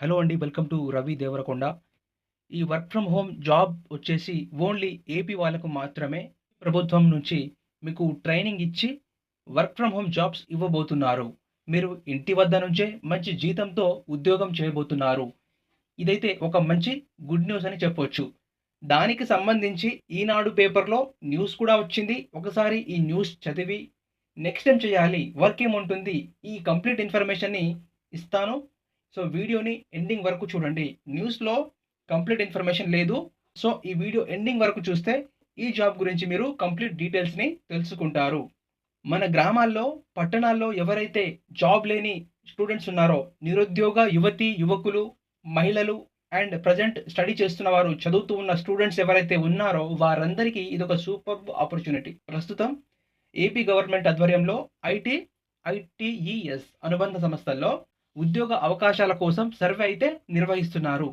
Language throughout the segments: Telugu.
హలో అండి. Welcome to Ravi Devarakonda. ఈ వర్క్ ఫ్రమ్ హోమ్ జాబ్ వచ్చేసి ఓన్లీ ఏపీ వాళ్ళకు మాత్రమే ప్రభుత్వం నుంచి మీకు ట్రైనింగ్ ఇచ్చి వర్క్ ఫ్రమ్ హోమ్ జాబ్స్ ఇవ్వబోతున్నారు. మీరు ఇంటి వద్ద నుంచే మంచి జీతంతో ఉద్యోగం చేయబోతున్నారు. ఇదైతే ఒక మంచి గుడ్ న్యూస్ అని చెప్పొచ్చు. దానికి సంబంధించి ఈనాడు పేపర్‌లో న్యూస్ కూడా వచ్చింది. ఒకసారి ఈ న్యూస్ చదివి నెక్స్ట్ ఏం చేయాలి? వర్క్ ఏముంటుంది? ఈ కంప్లీట్ ఇన్ఫర్మేషన్‌ని ఇస్తాను. సో, వీడియోని ఎండింగ్ వరకు చూడండి. న్యూస్‌లో కంప్లీట్ ఇన్ఫర్మేషన్ లేదు. సో, ఈ వీడియో ఎండింగ్ వరకు చూస్తే ఈ జాబ్ గురించి మీరు కంప్లీట్ డీటెయిల్స్‌ని తెలుసుకుంటారు. మన గ్రామాల్లో, పట్టణాల్లో ఎవరైతే జాబ్ లేని స్టూడెంట్స్ ఉన్నారో, నిరుద్యోగ యువతీ, యువకులు, మహిళలు అండ్ ప్రెజెంట్ స్టడీ చేస్తున్న వారు, చదువుతూ ఉన్న స్టూడెంట్స్ ఎవరైతే ఉన్నారో వారందరికీ ఇదొక సూపర్బ్ ఆపర్చునిటీ. ప్రస్తుతం ఏపీ గవర్నమెంట్ ఆధ్వర్యంలో ఐటీఈఎస్ అనుబంధ సంస్థల్లో ఉద్యోగ అవకాశాల కోసం సర్వే అయితే నిర్వహిస్తున్నారు.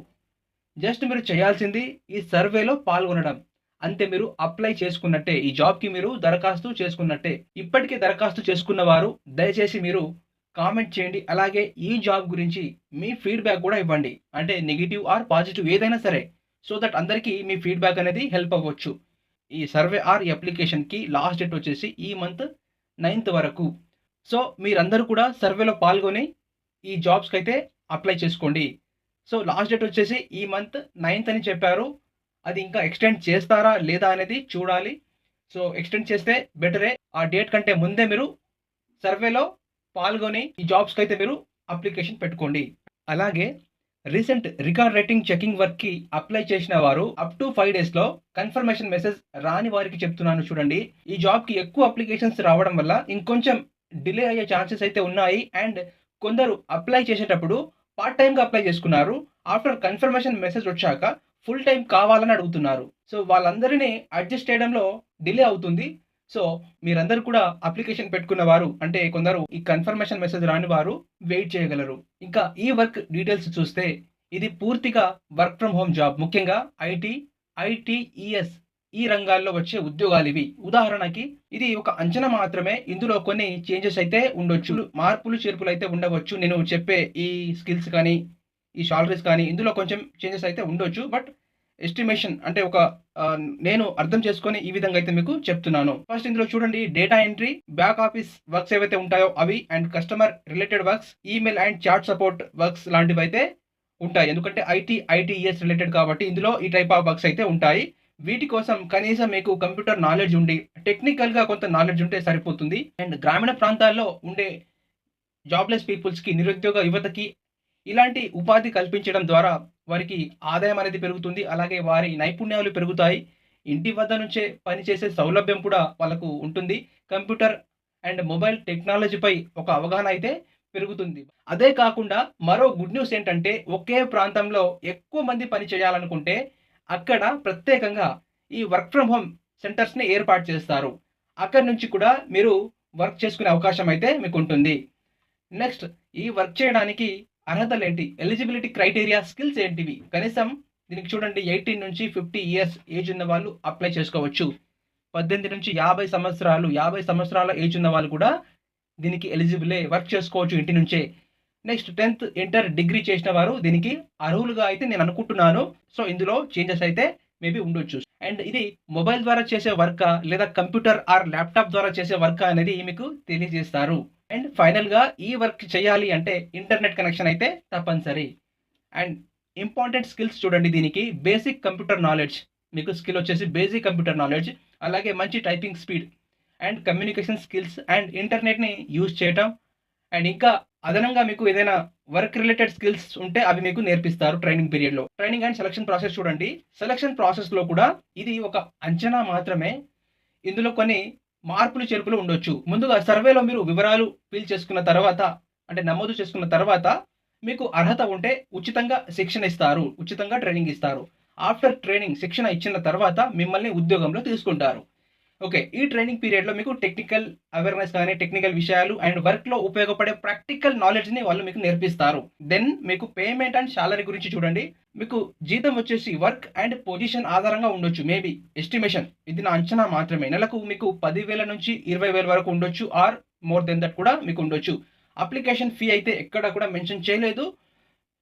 జస్ట్ మీరు చేయాల్సింది ఈ సర్వేలో పాల్గొనడం. అంతే, మీరు అప్లై చేసుకున్నట్టే. ఈ జాబ్‌కి మీరు దరఖాస్తు చేసుకున్నట్టే. ఇప్పటికే దరఖాస్తు చేసుకున్న వారు దయచేసి మీరు కామెంట్ చేయండి. అలాగే ఈ జాబ్ గురించి మీ ఫీడ్‌బ్యాక్ కూడా ఇవ్వండి. అంటే నెగెటివ్ ఆర్ పాజిటివ్ ఏదైనా సరే. సో దట్ అందరికీ మీ ఫీడ్‌బ్యాక్ అనేది హెల్ప్ అవ్వచ్చు. ఈ సర్వే ఆర్ ఈ అప్లికేషన్‌కి లాస్ట్ డేట్ వచ్చేసి ఈ మంత్ 9థ్ వరకు. సో మీరందరూ కూడా సర్వేలో పాల్గొని ఈ జాబ్స్‌కైతే అప్లై చేసుకోండి. సో లాస్ట్ డేట్ వచ్చేసి ఈ మంత్ 9థ్ అని చెప్పారు. అది ఇంకా ఎక్స్‌టెండ్ చేస్తారా? లేదా? అనేది చూడాలి. సో ఎక్స్‌టెండ్ చేస్తే బెటరే. ఆ డేట్ కంటే ముందే మీరు సర్వేలో పాల్గొని ఈ జాబ్స్‌కైతే మీరు అప్లికేషన్ పెట్టుకోండి. అలాగే రీసెంట్ రికార్డ్ రైటింగ్ చెకింగ్ వర్క్‌కి అప్లై చేసిన వారు అప్ టు 5 డేస్‌లో కన్ఫర్మేషన్ మెసేజ్ రాని వారికి చెప్తున్నాను చూడండి. ఈ జాబ్‌కి ఎక్కువ అప్లికేషన్స్ రావడం వల్ల ఇంకొంచెం డిలే అయ్యే ఛాన్సెస్ అయితే ఉన్నాయి. అండ్ కొందరు అప్లై చేసేటప్పుడు పార్ట్ టైమ్‌గా అప్లై చేసుకున్నారు. ఆఫ్టర్ కన్ఫర్మేషన్ మెసేజ్ వచ్చాక ఫుల్ టైమ్ కావాలని అడుగుతున్నారు. సో వాళ్ళందరిని అడ్జస్ట్ చేయడంలో డిలే అవుతుంది. సో మీరందరూ కూడా అప్లికేషన్ పెట్టుకున్న వారు, అంటే కొందరు ఈ కన్ఫర్మేషన్ మెసేజ్ రాని వారు వెయిట్ చేయగలరు. ఇంకా ఈ వర్క్ డీటెయిల్స్ చూస్తే ఇది పూర్తిగా వర్క్ ఫ్రమ్ హోమ్ జాబ్. ముఖ్యంగా ఐటీఈఎస్ ఈ రంగాల్లో వచ్చే ఉద్యోగాలివి. ఉదాహరణకి ఇది ఒక అంచనా మాత్రమే. ఇందులో కొన్ని చేంజెస్ అయితే ఉండొచ్చు. మార్పులు, చేర్పులు అయితే ఉండవచ్చు. నేను చెప్పే ఈ స్కిల్స్ కానీ, ఈ సాలరీస్ కానీ ఇందులో కొంచెం చేంజెస్ అయితే ఉండొచ్చు. బట్ ఎస్టిమేషన్ అంటే ఒక నేను అర్థం చేసుకొని ఈ విధంగా అయితే మీకు చెప్తున్నాను. ఫస్ట్ ఇందులో చూడండి, data entry, back office works ఏవైతే ఉంటాయో అవి, and customer related works, email and chat support works లాంటివైతే ఉంటాయి. ఎందుకంటే ఐటీఈఎస్ రిలేటెడ్ కాబట్టి ఇందులో ఈ టైప్ ఆఫ్ వర్క్స్ అయితే ఉంటాయి. వీటి కోసం కనీసం మీకు కంప్యూటర్ నాలెడ్జ్ ఉండి, టెక్నికల్‌గా కొంత నాలెడ్జ్ ఉంటే సరిపోతుంది. అండ్ గ్రామీణ ప్రాంతాల్లో ఉండే జాబ్‌లెస్ పీపుల్స్‌కి, నిరుద్యోగ యువతకి ఇలాంటి ఉపాధి కల్పించడం ద్వారా వారికి ఆదాయం అనేది పెరుగుతుంది. అలాగే వారి నైపుణ్యాలు పెరుగుతాయి. ఇంటి వద్ద నుంచే పనిచేసే సౌలభ్యం కూడా వాళ్ళకు ఉంటుంది. కంప్యూటర్ అండ్ మొబైల్ టెక్నాలజీపై ఒక అవగాహన అయితే పెరుగుతుంది. అదే కాకుండా మరో గుడ్ న్యూస్ ఏంటంటే, ఒకే ప్రాంతంలో ఎక్కువ మంది పని చేయాలనుకుంటే అక్కడ ప్రత్యేకంగా ఈ వర్క్ ఫ్రమ్ హోమ్ సెంటర్స్‌ని ఏర్పాటు చేస్తారు. అక్కడి నుంచి కూడా మీరు వర్క్ చేసుకునే అవకాశం అయితే మీకుంటుంది. నెక్స్ట్, ఈ వర్క్ చేయడానికి అర్హతలేంటి? ఎలిజిబిలిటీ క్రైటీరియా, స్కిల్స్ ఏంటివి? కనీసం దీనికి చూడండి, 18-50 ఇయర్స్ ఏజ్ ఉన్న వాళ్ళు అప్లై చేసుకోవచ్చు. 18-50 సంవత్సరాలు, 50 సంవత్సరాల ఏజ్ ఉన్న వాళ్ళు కూడా దీనికి ఎలిజిబులే. వర్క్ చేసుకోవచ్చు ఇంటి నుంచే. నెక్స్ట్, 10థ్ ఇంటర్ డిగ్రీ చేసిన వారు దీనికి అర్హులుగా అయితే నేను అనుకుంటున్నాను. సో ఇందులో చేంజెస్ అయితే మేబీ ఉండొచ్చు. అండ్ ఇది మొబైల్ ద్వారా చేసే వర్కా? లేదా కంప్యూటర్ ఆర్ ల్యాప్‌టాప్ ద్వారా చేసే వర్కా? అనేది మీకు తెలియజేస్తారు. అండ్ ఫైనల్‌గా ఈ వర్క్ చేయాలి అంటే ఇంటర్నెట్ కనెక్షన్ అయితే తప్పనిసరి. అండ్ ఇంపార్టెంట్ స్కిల్స్ చూడండి దీనికి, బేసిక్ కంప్యూటర్ నాలెడ్జ్. మీకు స్కిల్ వచ్చేసి బేసిక్ కంప్యూటర్ నాలెడ్జ్. అలాగే మంచి typing speed and communication skills and ఇంటర్నెట్‌ని యూజ్ చేయటం. అండ్ ఇంకా అదనంగా మీకు ఏదైనా వర్క్ రిలేటెడ్ స్కిల్స్ ఉంటే అవి మీకు నేర్పిస్తారు ట్రైనింగ్ పీరియడ్‌లో. ట్రైనింగ్ అండ్ సెలక్షన్ ప్రాసెస్ చూడండి. సెలక్షన్ ప్రాసెస్‌లో కూడా ఇది ఒక అంచనా మాత్రమే. ఇందులో కొన్ని మార్పులు, చేర్పులు ఉండొచ్చు. ముందుగా సర్వేలో మీరు వివరాలు ఫిల్ చేసుకున్న తర్వాత, అంటే నమోదు చేసుకున్న తర్వాత మీకు అర్హత ఉంటే ఉచితంగా శిక్షణ ఇస్తారు. ఉచితంగా ట్రైనింగ్ ఇస్తారు. ఆఫ్టర్ ట్రైనింగ్, శిక్షణ ఇచ్చిన తర్వాత మిమ్మల్ని ఉద్యోగంలో తీసుకుంటారు. ఓకే. ఈ ట్రైనింగ్ పీరియడ్‌లో మీకు టెక్నికల్ అవేర్‌నెస్ గాని, టెక్నికల్ విషయాలు అండ్ వర్క్‌లో ఉపయోగపడే ప్రాక్టికల్ నాలెడ్జ్‌ని వాళ్ళు మీకు నేర్పిస్తారు. దెన్ మీకు పేమెంట్ అండ్ సాలరీ గురించి చూడండి. మీకు జీతం వచ్చేసి వర్క్ అండ్ పొజిషన్ ఆధారంగా ఉండొచ్చు. మేబీ ఎస్టిమేషన్, ఇది నా అంచనా మాత్రమే. నెలకు మీకు 10,000 నుంచి 20,000 వరకు ఉండొచ్చు. ఆర్ మోర్ దెన్ దట్ కూడా మీకు ఉండొచ్చు. అప్లికేషన్ ఫీ అయితే ఎక్కడ కూడా మెన్షన్ చేయలేదు.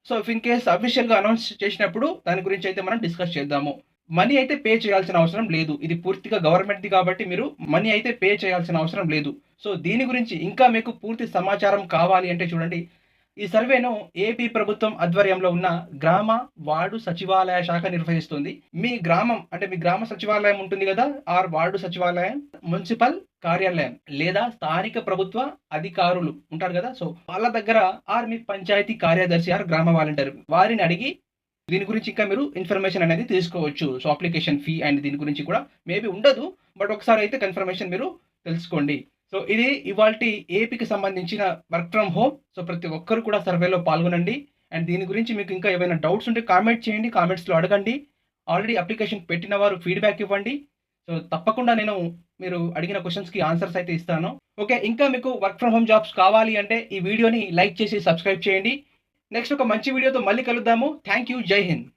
సో ఇఫ్ ఇన్ కేస్ అఫీషియల్‌గా అనౌన్స్ చేసినప్పుడు దాని గురించి అయితే మనం డిస్కస్ చేద్దాము. మనీ అయితే పే చేయాల్సిన అవసరం లేదు. ఇది పూర్తిగా గవర్నమెంట్‌ది కాబట్టి మీరు మనీ అయితే పే చేయాల్సిన అవసరం లేదు. సో దీని గురించి ఇంకా మీకు పూర్తి సమాచారం కావాలి అంటే చూడండి, ఈ సర్వేను ఏపీ ప్రభుత్వం ఆధ్వర్యంలో ఉన్న గ్రామ, వార్డు సచివాలయ శాఖ నిర్వహిస్తుంది. మీ గ్రామం అంటే మీ గ్రామ సచివాలయం ఉంటుంది గదా! ఆర్ వార్డు సచివాలయం, మున్సిపల్ కార్యాలయం లేదా స్థానిక ప్రభుత్వ అధికారులు ఉంటారు గదా! సో వాళ్ళ దగ్గర ఆర్ మీ పంచాయతీ కార్యదర్శి ఆర్ గ్రామ వాలంటీర్ వారిని అడిగి దీని గురించి ఇంకా మీరు ఇన్ఫర్మేషన్ అనేది తీసుకోవచ్చు. సో అప్లికేషన్ ఫీ అండ్ దీని గురించి కూడా మేబీ ఉండదు. బట్ ఒకసారి అయితే కన్ఫర్మేషన్ మీరు తెలుసుకోండి. సో ఇది ఇవాల్టి ఏపీకి సంబంధించిన వర్క్ ఫ్రమ్ హోమ్. సో ప్రతి ఒక్కరు కూడా సర్వేలో పాల్గొనండి. అండ్ దీని గురించి మీకు ఇంకా ఏమైనా డౌట్స్ ఉంటే కామెంట్ చేయండి. కామెంట్స్‌లో అడగండి. ఆల్రెడీ అప్లికేషన్ పెట్టిన వారు ఫీడ్‌బ్యాక్ ఇవ్వండి. సో తప్పకుండా నేను మీరు అడిగిన క్వెషన్స్‌కి ఆన్సర్స్ అయితే ఇస్తాను. ఓకే. ఇంకా మీకు వర్క్ ఫ్రమ్ హోమ్ జాబ్స్ కావాలి అంటే ఈ వీడియోని లైక్ చేసి సబ్స్క్రైబ్ చేయండి. నెక్స్ట్ ఒక మంచి వీడియోతో మళ్ళీ కలుద్దాము. Thank you. జై హింద్.